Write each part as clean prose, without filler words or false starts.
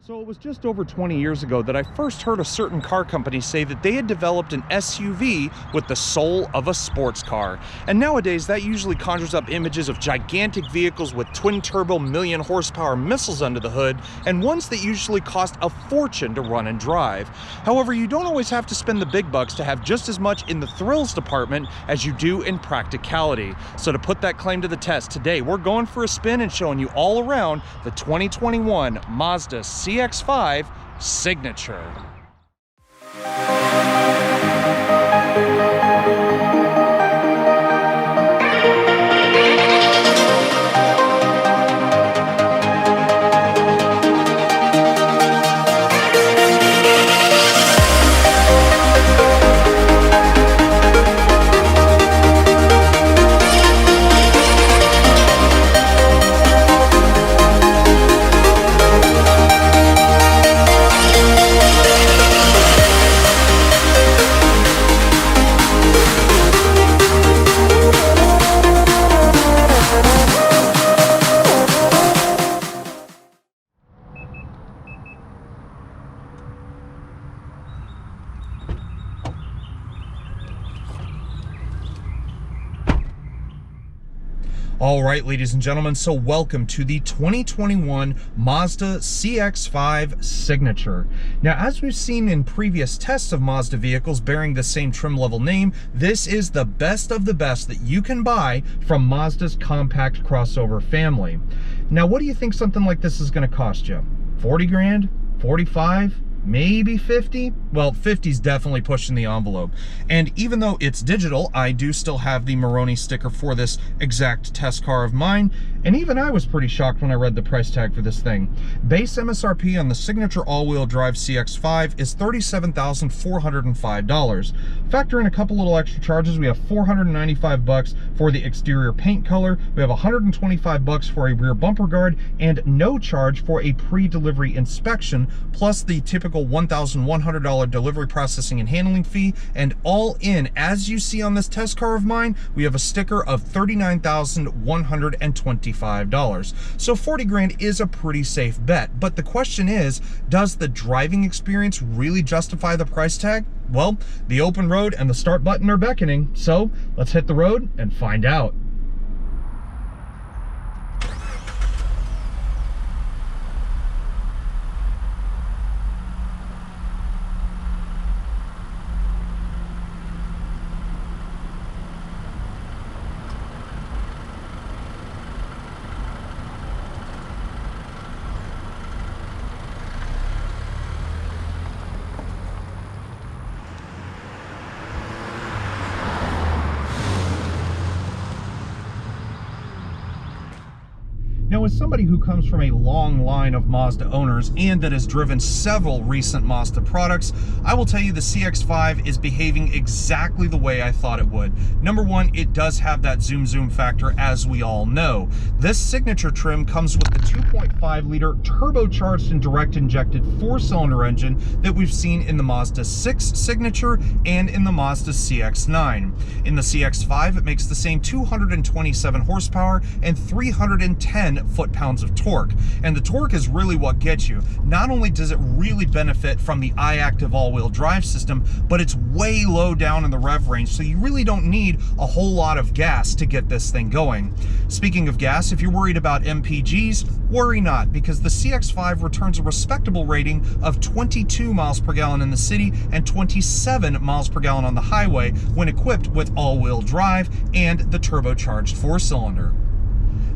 So it was just over 20 years ago that I first heard a certain car company say that they had developed an SUV with the soul of a sports car. And nowadays that usually conjures up images of gigantic vehicles with twin-turbo million horsepower missiles under the hood, and ones that usually cost a fortune to run and drive. However, you don't always have to spend the big bucks to have just as much in the thrills department as you do in practicality. So to put that claim to the test, today we're going for a spin and showing you all around the 2021 Mazda CX-5 Signature. All right, ladies and gentlemen, so welcome to the 2021 Mazda CX-5 Signature. Now, as we've seen in previous tests of Mazda vehicles bearing the same trim level name, this is the best of the best that you can buy from Mazda's compact crossover family. Now, what do you think something like this is going to cost you? 40 grand? 45? Maybe 50? Well, 50's definitely pushing the envelope. And even though it's digital, I do still have the Maroni sticker for this exact test car of mine. And even I was pretty shocked when I read the price tag for this thing. Base MSRP on the Signature all-wheel drive CX-5 is $37,405. Factor in a couple little extra charges. We have $495 for the exterior paint color. We have $125 for a rear bumper guard and no charge for a pre-delivery inspection, plus the typical $1,100 delivery processing and handling fee. And all in, as you see on this test car of mine, we have a sticker of $39,125. So 40 grand is a pretty safe bet. But the question is, does the driving experience really justify the price tag? Well, the open road and the start button are beckoning. So let's hit the road and find out. Now, as somebody who comes from a long line of Mazda owners and that has driven several recent Mazda products, I will tell you the CX-5 is behaving exactly the way I thought it would. Number one, it does have that zoom factor, as we all know. This Signature trim comes with the 2.5-liter turbocharged and direct injected 4-cylinder engine that we've seen in the Mazda 6 Signature and in the Mazda CX-9. In the CX-5, it makes the same 227 horsepower and 310 foot-pounds of torque. And the torque is really what gets you. Not only does it really benefit from the i-Activ all-wheel drive system, but it's way low down in the rev range, so you really don't need a whole lot of gas to get this thing going. Speaking of gas, if you're worried about MPGs, worry not, because the CX-5 returns a respectable rating of 22 miles per gallon in the city and 27 miles per gallon on the highway when equipped with all-wheel drive and the turbocharged 4-cylinder.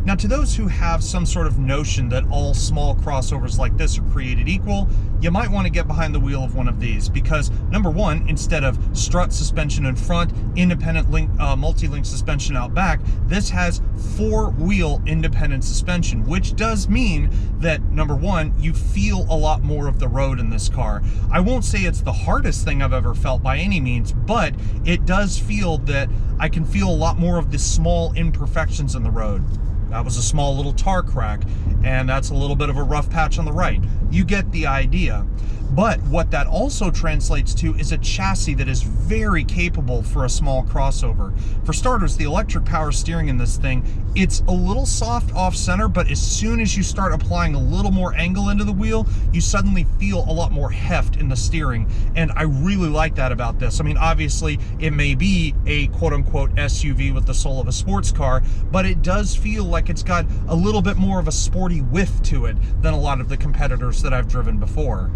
Now, to those who have some sort of notion that all small crossovers like this are created equal, you might want to get behind the wheel of one of these because, number one, instead of strut suspension in front, independent multi-link suspension out back, this has 4-wheel independent suspension, which does mean that, number one, you feel a lot more of the road in this car. I won't say it's the hardest thing I've ever felt by any means, but it does feel that I can feel a lot more of the small imperfections in the road. That was a small little tar crack, and that's a little bit of a rough patch on the right. You get the idea. But what that also translates to is a chassis that is very capable for a small crossover. For starters, the electric power steering in this thing It's a little soft off center, but as soon as you start applying a little more angle into the wheel, you suddenly feel a lot more heft in the steering. And I really like that about this. I mean, obviously it may be a quote unquote SUV with the soul of a sports car, but it does feel like it's got a little bit more of a sporty whiff to it than a lot of the competitors that I've driven before.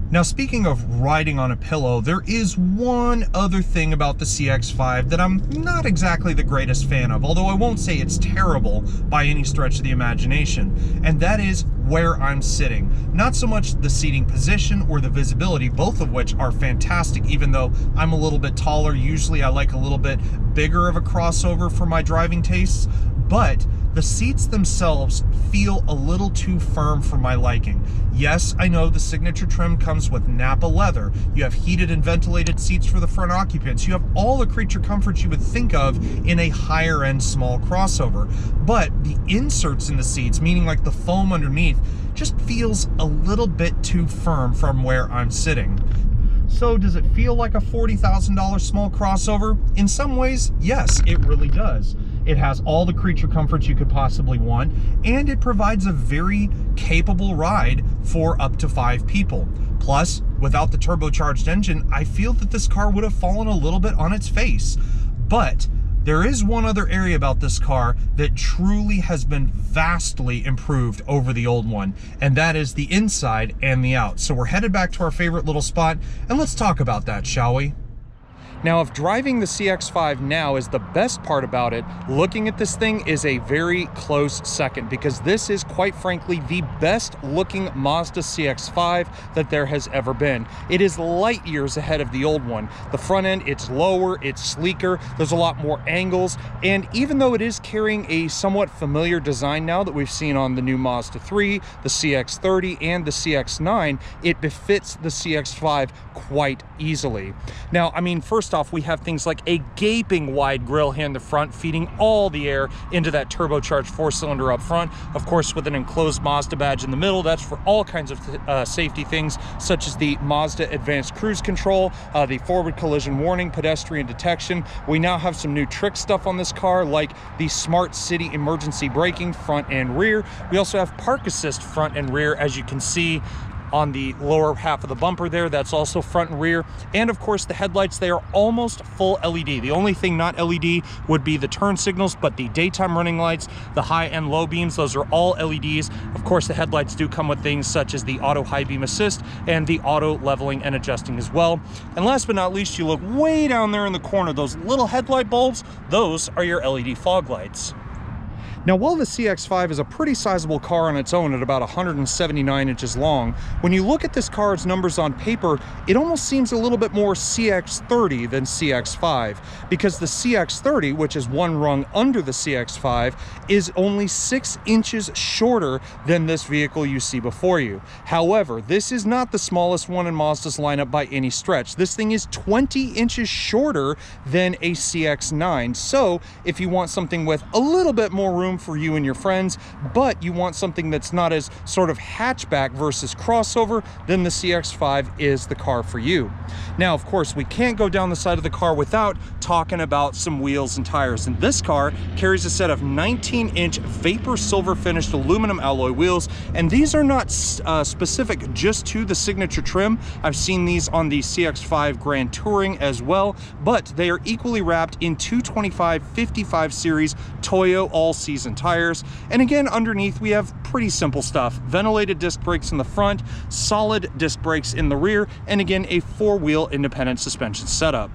Now, speaking of riding on a pillow, there is one other thing about the CX-5 that I'm not exactly the greatest fan of, although I won't say it's terrible by any stretch of the imagination, and that is where I'm sitting. Not so much the seating position or the visibility, both of which are fantastic, even though I'm a little bit taller. Usually I like a little bit bigger of a crossover for my driving tastes, but the seats themselves feel a little too firm for my liking. Yes, I know the signature trim comes with Napa leather. You have heated and ventilated seats for the front occupants. You have all the creature comforts you would think of in a higher end small crossover. But the inserts in the seats, meaning like the foam underneath, just feels a little bit too firm from where I'm sitting. So does it feel like a $40,000 small crossover? In some ways, yes, it really does. It has all the creature comforts you could possibly want, and it provides a very capable ride for up to 5 people. Plus, without the turbocharged engine, I feel that this car would have fallen a little bit on its face. But there is one other area about this car that truly has been vastly improved over the old one, and that is the inside and the out. So we're headed back to our favorite little spot, and let's talk about that, shall we? Now, if driving the CX-5 now is the best part about it, looking at this thing is a very close second, because this is, quite frankly, the best looking Mazda CX-5 that there has ever been. It is light years ahead of the old one. The front end, it's lower, it's sleeker, there's a lot more angles, and even though it is carrying a somewhat familiar design now that we've seen on the new Mazda 3, the CX-30, and the CX-9, it befits the CX-5 quite easily. Now, I mean, first off, we have things like a gaping wide grille here in the front, feeding all the air into that turbocharged 4-cylinder up front. Of course, with an enclosed Mazda badge in the middle, that's for all kinds of safety things, such as the Mazda Advanced Cruise Control, the forward collision warning, pedestrian detection. We now have some new trick stuff on this car, like the Smart City emergency braking front and rear. We also have park assist front and rear, as you can see on the lower half of the bumper there. That's also front and rear. And of course, the headlights, they are almost full LED. The only thing not LED would be the turn signals, but the daytime running lights, the high and low beams, those are all LEDs. Of course, the headlights do come with things such as the auto high beam assist and the auto leveling and adjusting as well. And last but not least, you look way down there in the corner, those little headlight bulbs, those are your LED fog lights. Now, while the CX-5 is a pretty sizable car on its own at about 179 inches long, when you look at this car's numbers on paper, it almost seems a little bit more CX-30 than CX-5, because the CX-30, which is one rung under the CX-5, is only 6 inches shorter than this vehicle you see before you. However, this is not the smallest one in Mazda's lineup by any stretch. This thing is 20 inches shorter than a CX-9. So if you want something with a little bit more room for you and your friends, but you want something that's not as sort of hatchback versus crossover, then the CX-5 is the car for you. Now, of course, we can't go down the side of the car without talking about some wheels and tires. And this car carries a set of 19-inch vapor silver finished aluminum alloy wheels, and these are not specific just to the signature trim. I've seen these on the CX-5 Grand Touring as well, but they are equally wrapped in 225/55 series Toyo all-season tires. And again, underneath we have pretty simple stuff: ventilated disc brakes in the front, solid disc brakes in the rear, and again a 4-wheel independent suspension setup.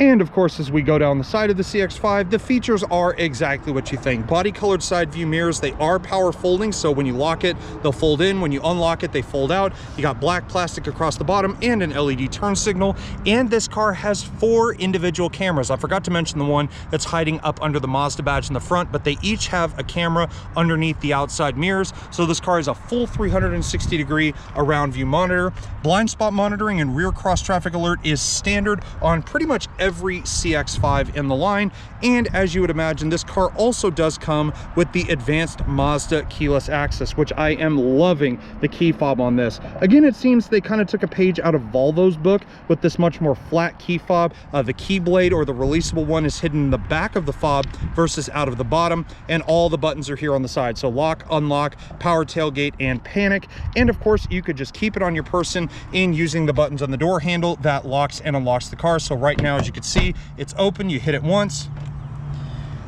And of course, as we go down the side of the CX-5, the features are exactly what you think. Body colored side view mirrors, they are power folding, so when you lock it, they'll fold in. When you unlock it, they fold out. You got black plastic across the bottom and an LED turn signal. And this car has 4 individual cameras. I forgot to mention the one that's hiding up under the Mazda badge in the front, but they each have a camera underneath the outside mirrors. So this car is a full 360-degree around view monitor. Blind spot monitoring and rear cross traffic alert is standard on pretty much every CX-5 in the line. And as you would imagine, this car also does come with the advanced Mazda keyless access, which I am loving the key fob on this. Again, it seems they kind of took a page out of Volvo's book with this much more flat key fob. The key blade, or the releasable one, is hidden in the back of the fob versus out of the bottom, and all the buttons are here on the side. So lock, unlock, power tailgate, and panic. And of course, you could just keep it on your person in using the buttons on the door handle that locks and unlocks the car. So right now, as you can see, it's open. You hit it once,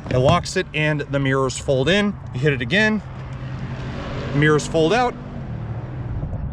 it locks it, and the mirrors fold in. You hit it again, mirrors fold out.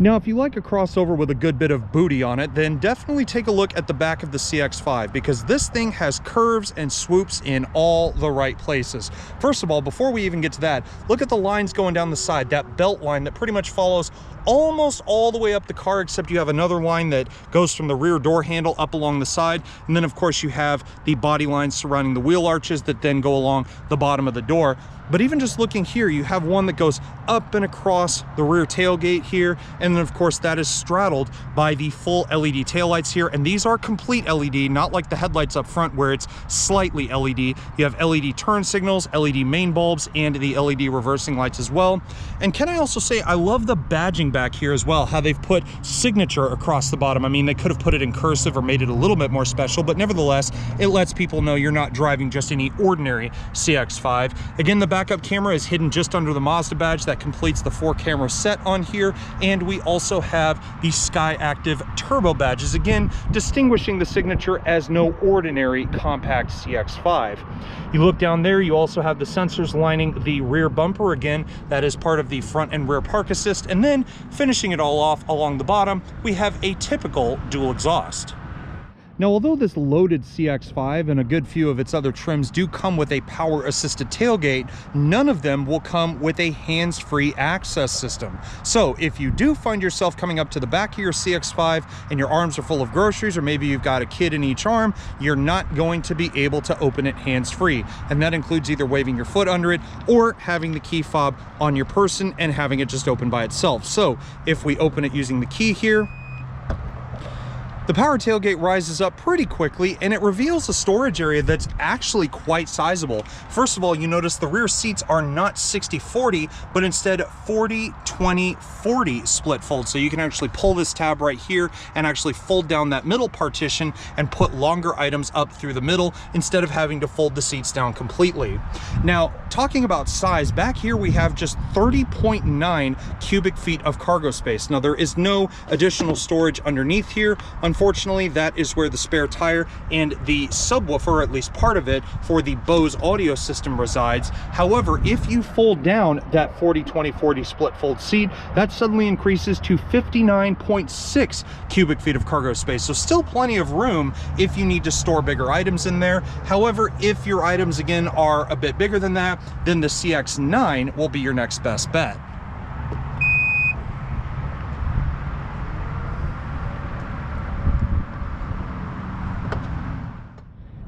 Now, if you like a crossover with a good bit of booty on it, then definitely take a look at the back of the CX-5, because this thing has curves and swoops in all the right places. First of all, before we even get to that, look at the lines going down the side, that belt line that pretty much follows almost all the way up the car, except you have another line that goes from the rear door handle up along the side. And then of course you have the body lines surrounding the wheel arches that then go along the bottom of the door. But even just looking here, you have one that goes up and across the rear tailgate here. And then of course that is straddled by the full LED taillights here. And these are complete LED, not like the headlights up front where it's slightly LED. You have LED turn signals, LED main bulbs, and the LED reversing lights as well. And can I also say, I love the badging back here as well, how they've put signature across the bottom. I mean, they could have put it in cursive or made it a little bit more special, but nevertheless, it lets people know you're not driving just any ordinary CX-5. Again, the backup camera is hidden just under the Mazda badge. That completes the 4-camera set on here. And we also have the Skyactiv turbo badges, again, distinguishing the signature as no ordinary compact CX-5. You look down there, you also have the sensors lining the rear bumper. Again, that is part of the front and rear park assist. And then finishing it all off along the bottom, we have a typical dual exhaust. Now, although this loaded CX-5 and a good few of its other trims do come with a power-assisted tailgate, none of them will come with a hands-free access system. So if you do find yourself coming up to the back of your CX-5 and your arms are full of groceries, or maybe you've got a kid in each arm, you're not going to be able to open it hands-free. And that includes either waving your foot under it or having the key fob on your person and having it just open by itself. So if we open it using the key here, the power tailgate rises up pretty quickly, and it reveals a storage area that's actually quite sizable. First of all, you notice the rear seats are not 60-40, but instead 40-20-40 split fold. So you can actually pull this tab right here and actually fold down that middle partition and put longer items up through the middle instead of having to fold the seats down completely. Now, talking about size, back here we have just 30.9 cubic feet of cargo space. Now, there is no additional storage underneath here. Unfortunately, that is where the spare tire and the subwoofer, or at least part of it, for the Bose audio system resides. However, if you fold down that 40-20-40 split fold seat, that suddenly increases to 59.6 cubic feet of cargo space. So still plenty of room if you need to store bigger items in there. However, if your items, again, are a bit bigger than that, then the CX-9 will be your next best bet.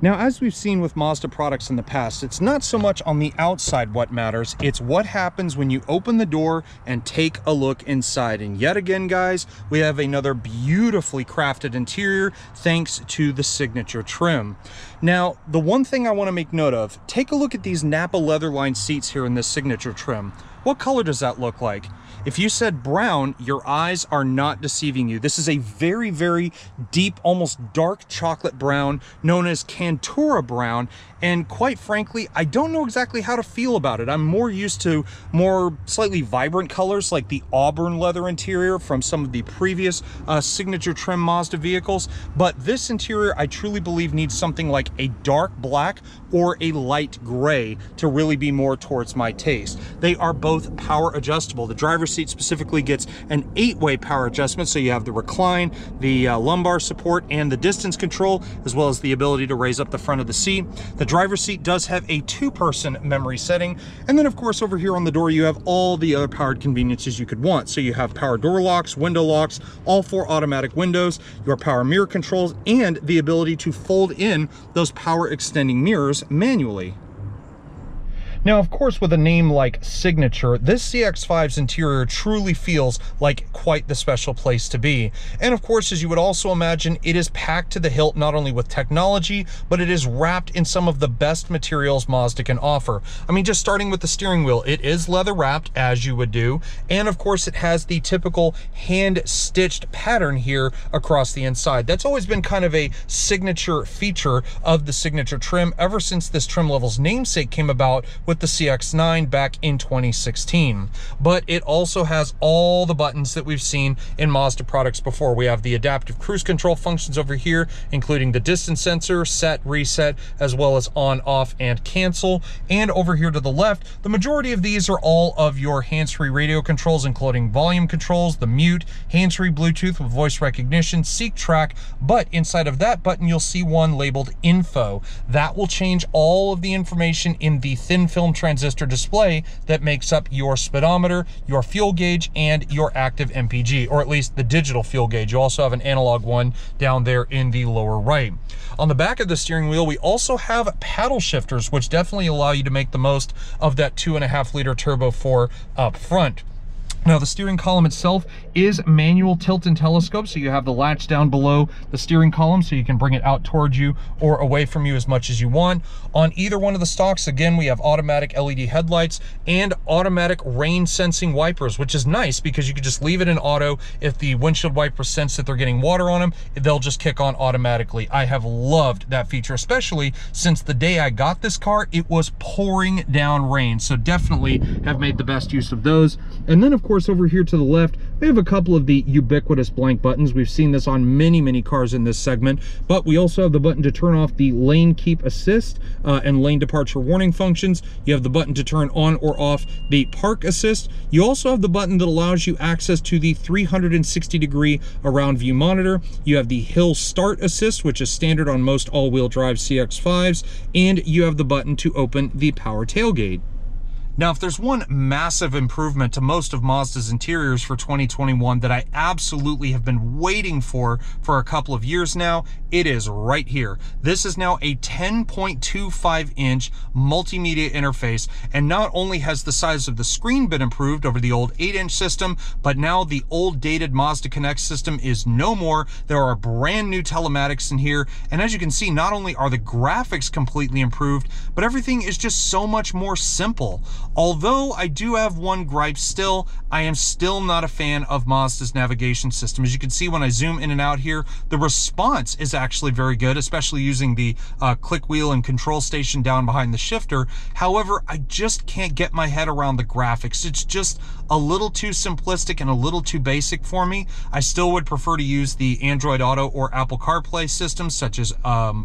Now, as we've seen with Mazda products in the past, it's not so much on the outside what matters, it's what happens when you open the door and take a look inside. And yet again, guys, we have another beautifully crafted interior thanks to the signature trim. Now, the one thing I want to make note of, take a look at these Napa leather-lined seats here in this signature trim. What color does that look like? If you said brown, your eyes are not deceiving you. This is a very, very deep, almost dark chocolate brown, known as Cantura brown. And quite frankly, I don't know exactly how to feel about it. I'm more used to more slightly vibrant colors like the auburn leather interior from some of the previous signature trim Mazda vehicles. But this interior, I truly believe, needs something like a dark black or a light gray to really be more towards my taste. They are both power adjustable. The driver's seat specifically gets an 8-way power adjustment, so you have the recline, the lumbar support, and the distance control, as well as the ability to raise up the front of the seat. The driver's seat does have a 2-person memory setting, and then of course over here on the door you have all the other powered conveniences you could want. So you have power door locks, window locks, all 4 automatic windows, your power mirror controls, and the ability to fold in those power extending mirrors manually. Now, of course, with a name like Signature, this CX-5's interior truly feels like quite the special place to be. And of course, as you would also imagine, it is packed to the hilt not only with technology, but it is wrapped in some of the best materials Mazda can offer. I mean, just starting with the steering wheel, it is leather wrapped, as you would do. And of course, it has the typical hand-stitched pattern here across the inside. That's always been kind of a signature feature of the Signature trim ever since this trim level's namesake came about with the CX-9 back in 2016. But it also has all the buttons that we've seen in Mazda products before. We have the adaptive cruise control functions over here, including the distance sensor, set, reset, as well as on, off, and cancel. And over here to the left, the majority of these are all of your hands-free radio controls, including volume controls, the mute, hands-free Bluetooth with voice recognition, seek track, but inside of that button, you'll see one labeled info. That will change all of the information in the thin film transistor display that makes up your speedometer, your fuel gauge, and your active MPG, or at least the digital fuel gauge. You also have an analog one down there in the lower right. On the back of the steering wheel, we also have paddle shifters, which definitely allow you to make the most of that 2.5-liter Turbo 4 up front. Now, the steering column itself is manual tilt and telescope, so you have the latch down below the steering column so you can bring it out towards you or away from you as much as you want. On either one of the stalks, again, we have automatic LED headlights and automatic rain sensing wipers, which is nice because you can just leave it in auto. If the windshield wipers sense that they're getting water on them, they'll just kick on automatically. I have loved that feature, especially since the day I got this car, it was pouring down rain. So definitely have made the best use of those. And then, of course, over here to the left, we have a couple of the ubiquitous blank buttons. We've seen this on many cars in this segment, but we also have the button to turn off the lane keep assist and lane departure warning functions. You have the button to turn on or off the park assist. You also have the button that allows you access to the 360-degree around view monitor. You have the hill start assist, which is standard on most all-wheel drive CX-5s, and you have the button to open the power tailgate. Now, if there's one massive improvement to most of Mazda's interiors for 2021 that I absolutely have been waiting for a couple of years now, it is right here. This is now a 10.25-inch multimedia interface, and not only has the size of the screen been improved over the old 8-inch system, but now the old dated Mazda Connect system is no more. There are brand new telematics in here, and as you can see, not only are the graphics completely improved, but everything is just so much more simple. Although I do have one gripe still, I am still not a fan of Mazda's navigation system. As you can see when I zoom in and out here, the response is actually very good, especially using the click wheel and control station down behind the shifter. However, I just can't get my head around the graphics. It's just a little too simplistic and a little too basic for me. I still would prefer to use the Android Auto or Apple CarPlay systems such as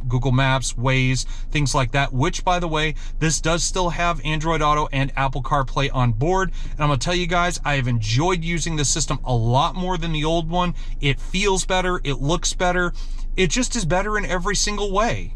Google Maps, Waze, things like that, which, by the way, this does still have Android Auto and Apple CarPlay on board. And I'm gonna tell you guys, I have enjoyed using this system a lot more than the old one. It feels better, it looks better, it just is better in every single way.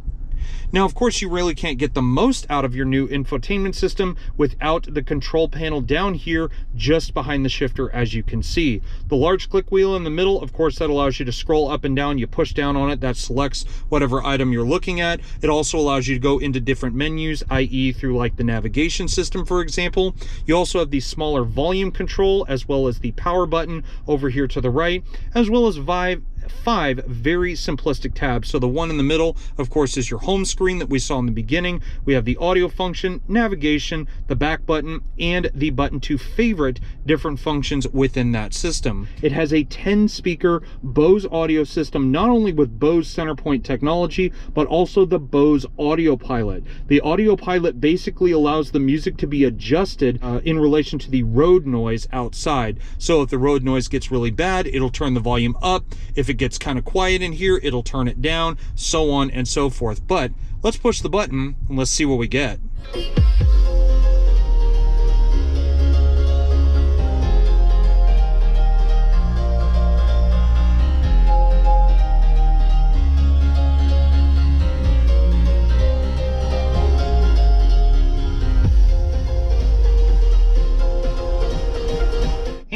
Now, of course, you really can't get the most out of your new infotainment system without the control panel down here just behind the shifter, as you can see. The large click wheel in the middle, of course, that allows you to scroll up and down. You push down on it, that selects whatever item you're looking at. It also allows you to go into different menus, i.e. through like the navigation system, for example. You also have the smaller volume control, as well as the power button over here to the right, as well as five very simplistic tabs. So the one in the middle, of course, is your home screen that we saw in the beginning. We have the audio function, navigation, the back button, and the button to favorite different functions within that system. It has a 10-speaker Bose audio system, not only with Bose Centerpoint technology, but also the Bose Audio Pilot. The Audio Pilot basically allows the music to be adjusted in relation to the road noise outside. So if the road noise gets really bad, it'll turn the volume up. If it gets kind of quiet in here, it'll turn it down, so on and so forth. But let's push the button and let's see what we get.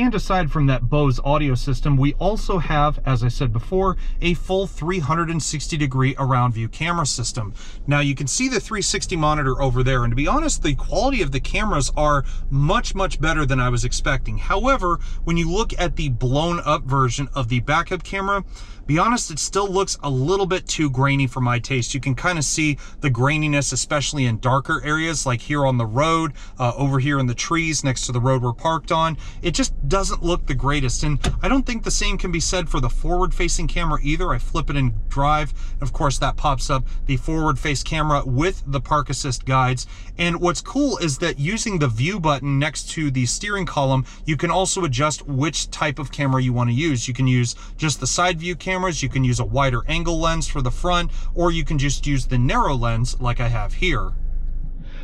And aside from that Bose audio system, we also have, as I said before, a full 360-degree around view camera system. Now you can see the 360 monitor over there, and to be honest, the quality of the cameras are much better than I was expecting. However, when you look at the blown up version of the backup camera, be honest, it still looks a little bit too grainy for my taste. You can kind of see the graininess, especially in darker areas like here on the road, over here in the trees next to the road we're parked on. It just doesn't look the greatest. And I don't think the same can be said for the forward facing camera either. I flip it in drive. Of course, that pops up the forward face camera with the park assist guides. And what's cool is that using the view button next to the steering column, you can also adjust which type of camera you want to use. You can use just the side view cameras, you can use a wider angle lens for the front, or you can just use the narrow lens like I have here.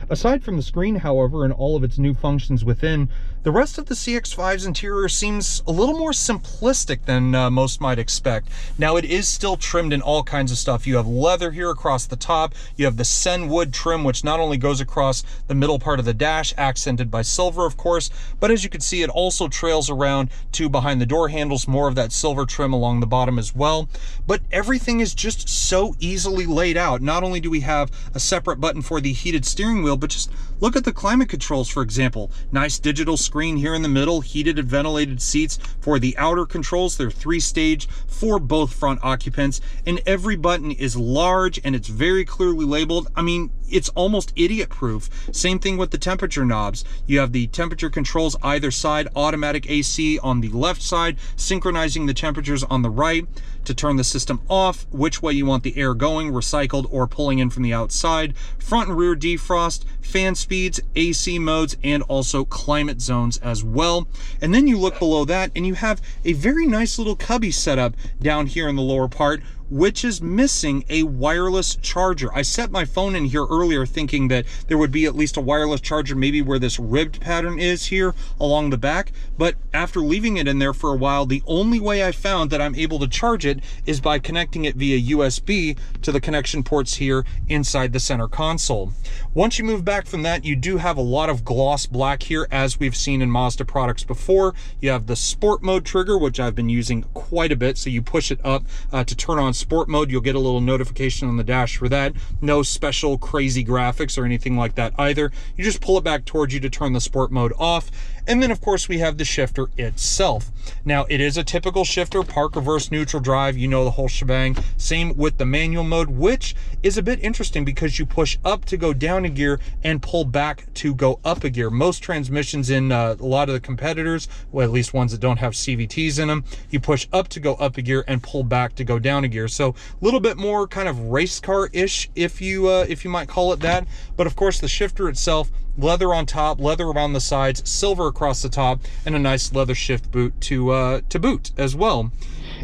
Aside from the screen, however, and all of its new functions within, the rest of the CX-5's interior seems a little more simplistic than most might expect. Now, it is still trimmed in all kinds of stuff. You have leather here across the top. You have the sen wood trim, which not only goes across the middle part of the dash, accented by silver, of course, but as you can see, it also trails around to behind the door handles, more of that silver trim along the bottom as well. But everything is just so easily laid out. Not only do we have a separate button for the heated steering wheel, but just look at the climate controls, for example. Nice digital screen here in the middle, heated and ventilated seats for the outer controls. They're 3-stage for both front occupants, and every button is large and it's very clearly labeled. I mean, it's almost idiot proof. Same thing with the temperature knobs. You have the temperature controls either side, automatic AC on the left side, synchronizing the temperatures on the right to turn the system off, which way you want the air going, recycled or pulling in from the outside, front and rear defrost, fan speeds, AC modes, and also climate zones as well. And then you look below that and you have a very nice little cubby setup down here in the lower part, which is missing a wireless charger. I set my phone in here earlier thinking that there would be at least a wireless charger, maybe where this ribbed pattern is here along the back, but after leaving it in there for a while, the only way I found that I'm able to charge it is by connecting it via USB to the connection ports here inside the center console. Once you move back from that, you do have a lot of gloss black here, as we've seen in Mazda products before. You have the sport mode trigger, which I've been using quite a bit, so you push it up to turn on sport mode. You'll get a little notification on the dash for that. No special crazy graphics or anything like that either. You just pull it back towards you to turn the sport mode off. And then of course we have the shifter itself. Now it is a typical shifter, park, reverse, neutral, drive, you know the whole shebang. Same with the manual mode, which is a bit interesting because you push up to go down a gear and pull back to go up a gear. Most transmissions in a lot of the competitors, well, at least ones that don't have CVTs in them, you push up to go up a gear and pull back to go down a gear. So a little bit more kind of race car-ish, if you might call it that. But of course the shifter itself, leather on top, leather around the sides, silver across the top, and a nice leather shift boot to boot as well.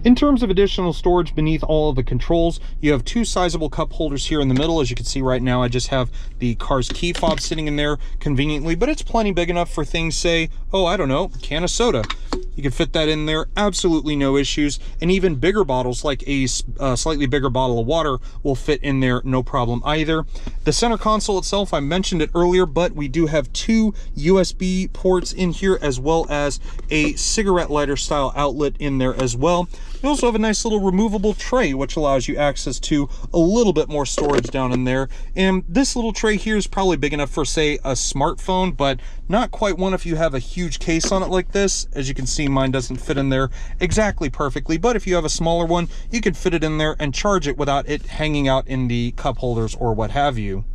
In terms of additional storage beneath all of the controls, you have two sizable cup holders here in the middle. As you can see right now, I just have the car's key fob sitting in there conveniently, but it's plenty big enough for things, say, oh, I don't know, a can of soda. You can fit that in there, absolutely no issues. And even bigger bottles, like a slightly bigger bottle of water, will fit in there, no problem either. The center console itself, I mentioned it earlier, but we do have two USB ports in here, as well as a cigarette lighter style outlet in there as well. You also have a nice little removable tray, which allows you access to a little bit more storage down in there. And this little tray here is probably big enough for, say, a smartphone, but not quite one if you have a huge case on it like this. As you can see, mine doesn't fit in there exactly perfectly, but if you have a smaller one, you can fit it in there and charge it without it hanging out in the cup holders or what have you.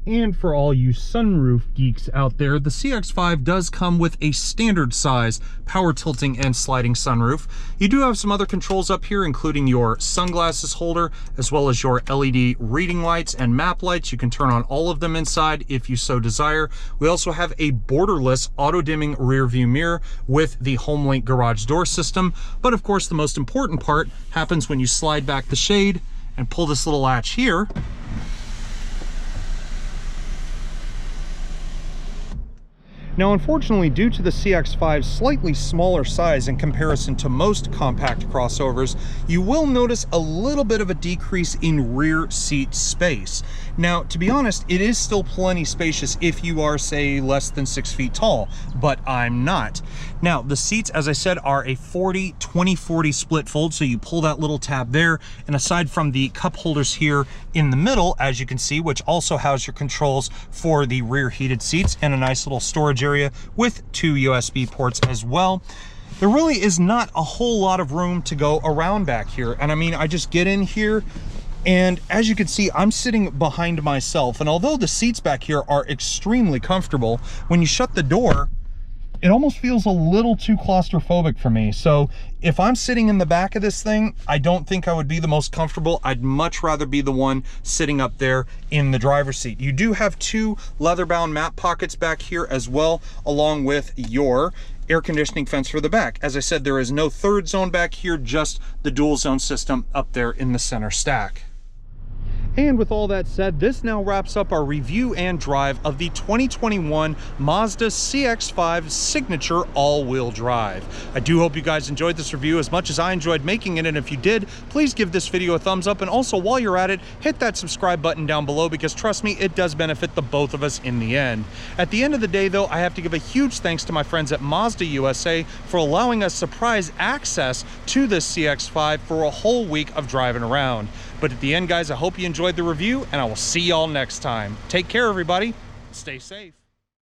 And for all you sunroof geeks out there, the CX-5 does come with a standard size power tilting and sliding sunroof. You do have some other controls up here, including your sunglasses holder, as well as your LED reading lights and map lights. You can turn on all of them inside if you so desire. We also have a borderless auto-dimming rear view mirror with the HomeLink garage door system. But of course, the most important part happens when you slide back the shade and pull this little latch here. Now, unfortunately, due to the CX-5's slightly smaller size in comparison to most compact crossovers, you will notice a little bit of a decrease in rear seat space. Now, to be honest, it is still plenty spacious if you are, say, less than 6 feet tall, but I'm not. Now, the seats, as I said, are a 40-20-40 split fold, so you pull that little tab there, and aside from the cup holders here in the middle, as you can see, which also house your controls for the rear heated seats, and a nice little storage area with 2 USB ports as well. There really is not a whole lot of room to go around back here. And I mean, I just get in here, and as you can see, I'm sitting behind myself. And although the seats back here are extremely comfortable, when you shut the door, it almost feels a little too claustrophobic for me. So if I'm sitting in the back of this thing, I don't think I would be the most comfortable. I'd much rather be the one sitting up there in the driver's seat. You do have 2 leather-bound map pockets back here as well, along with your air conditioning fence for the back. As I said, there is no third zone back here, just the dual zone system up there in the center stack. And with all that said, this now wraps up our review and drive of the 2021 Mazda CX-5 Signature all-wheel drive. I do hope you guys enjoyed this review as much as I enjoyed making it, and if you did, please give this video a thumbs up, and also while you're at it, hit that subscribe button down below, because trust me, it does benefit the both of us in the end. At the end of the day though, I have to give a huge thanks to my friends at Mazda USA for allowing us surprise access to this CX-5 for a whole week of driving around. But at the end, guys, I hope you enjoyed the review, and I will see y'all next time. Take care, everybody. Stay safe.